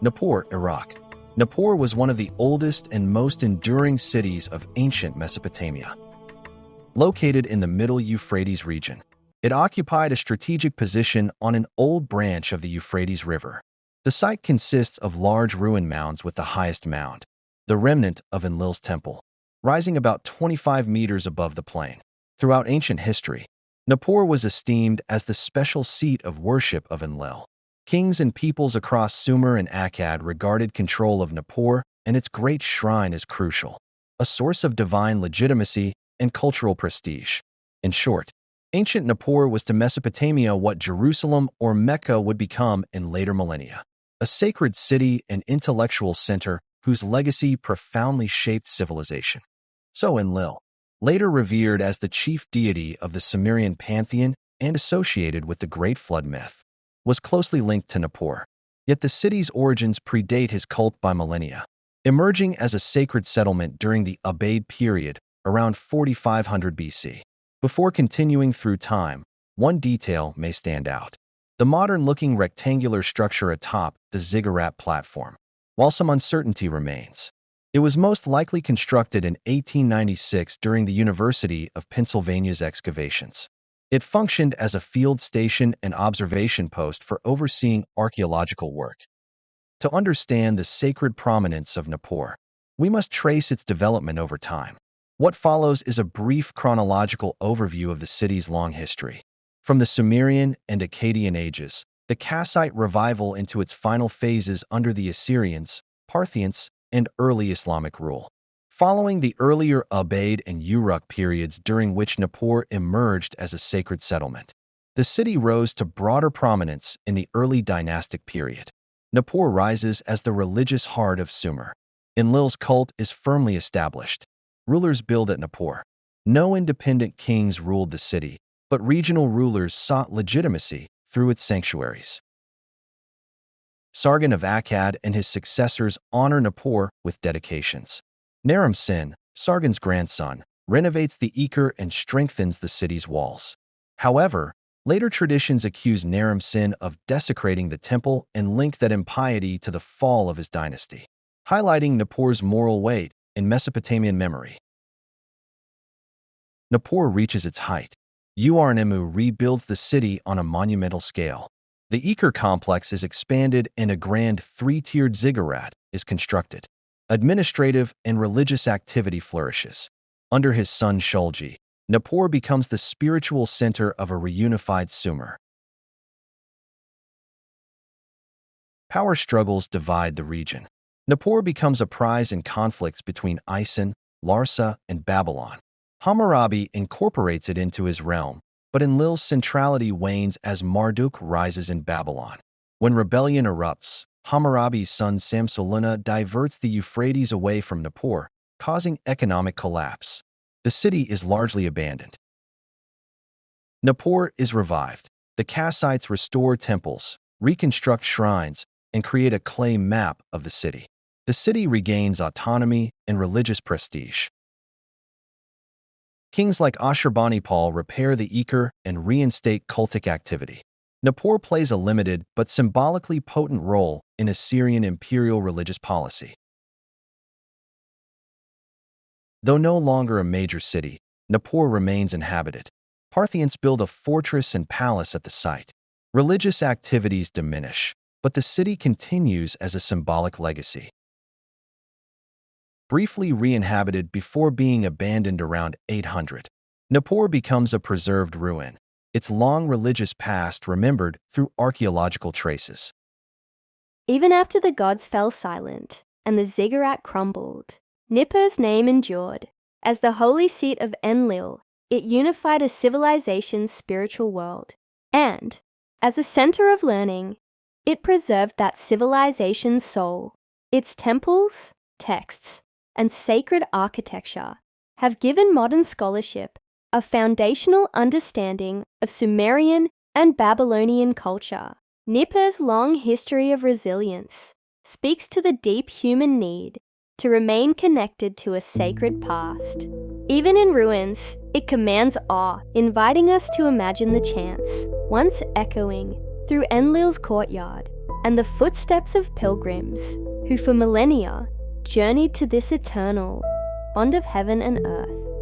Nippur, Iraq. Nippur was one of the oldest and most enduring cities of ancient Mesopotamia. Located in the middle Euphrates region, it occupied a strategic position on an old branch of the Euphrates River. The site consists of large ruin mounds, with the highest mound, the remnant of Enlil's temple, rising about 25 meters above the plain. Throughout ancient history, Nippur was esteemed as the special seat of worship of Enlil. Kings and peoples across Sumer and Akkad regarded control of Nippur and its great shrine as crucial, a source of divine legitimacy and cultural prestige. In short, ancient Nippur was to Mesopotamia what Jerusalem or Mecca would become in later millennia, a sacred city and intellectual center whose legacy profoundly shaped civilization. So Enlil, later revered as the chief deity of the Sumerian pantheon and associated with the Great Flood myth, was closely linked to Nippur. Yet the city's origins predate his cult by millennia, emerging as a sacred settlement during the Ubaid-period around 4500 BC. Before continuing through time, one detail may stand out: the modern-looking rectangular structure atop the ziggurat platform. While some uncertainty remains, it was most likely constructed in 1896 during the University of Pennsylvania's excavations. It functioned as a field station and observation post for overseeing archaeological work. To understand the sacred prominence of Nippur, we must trace its development over time. What follows is a brief chronological overview of the city's long history. From the Sumerian and Akkadian ages, the Kassite revival into its final phases under the Assyrians, Parthians, and early Islamic rule. Following the earlier Ubaid and Uruk periods during which Nippur emerged as a sacred settlement, the city rose to broader prominence in the early Dynastic period. Nippur rises as the religious heart of Sumer. Enlil's cult is firmly established. Rulers build at Nippur. No independent kings ruled the city, but regional rulers sought legitimacy through its sanctuaries. Sargon of Akkad and his successors honor Nippur with dedications. Naram-Sin, Sargon's grandson, renovates the Iker and strengthens the city's walls. However, later traditions accuse Naram-Sin of desecrating the temple and link that impiety to the fall of his dynasty, highlighting Nippur's moral weight in Mesopotamian memory. Nippur reaches its height. Urnemu rebuilds the city on a monumental scale. The Iker complex is expanded and a grand three-tiered ziggurat is constructed. Administrative and religious activity flourishes. Under his son Shulgi, Nippur becomes the spiritual center of a reunified Sumer. Power struggles divide the region. Nippur becomes a prize in conflicts between Isin, Larsa, and Babylon. Hammurabi incorporates it into his realm, but Enlil's centrality wanes as Marduk rises in Babylon. When rebellion erupts, Hammurabi's son Samsoluna diverts the Euphrates away from Nippur, causing economic collapse. The city is largely abandoned. Nippur is revived. The Kassites restore temples, reconstruct shrines, and create a clay map of the city. The city regains autonomy and religious prestige. Kings like Ashurbanipal repair the Iker and reinstate cultic activity. Nippur plays a limited but symbolically potent role in Assyrian imperial religious policy. Though no longer a major city, Nippur remains inhabited. Parthians build a fortress and palace at the site. Religious activities diminish, but the city continues as a symbolic legacy. Briefly re-inhabited before being abandoned around 800, Nippur becomes a preserved ruin, its long religious past remembered through archaeological traces. Even after the gods fell silent and the ziggurat crumbled, Nippur's name endured. As the holy seat of Enlil, it unified a civilization's spiritual world, and, as a center of learning, it preserved that civilization's soul. Its temples, texts, and sacred architecture have given modern scholarship a foundational understanding of Sumerian and Babylonian culture. Nippur's long history of resilience speaks to the deep human need to remain connected to a sacred past. Even in ruins, it commands awe, inviting us to imagine the chants once echoing through Enlil's courtyard. and the footsteps of pilgrims who for millennia journeyed to this eternal bond of heaven and earth.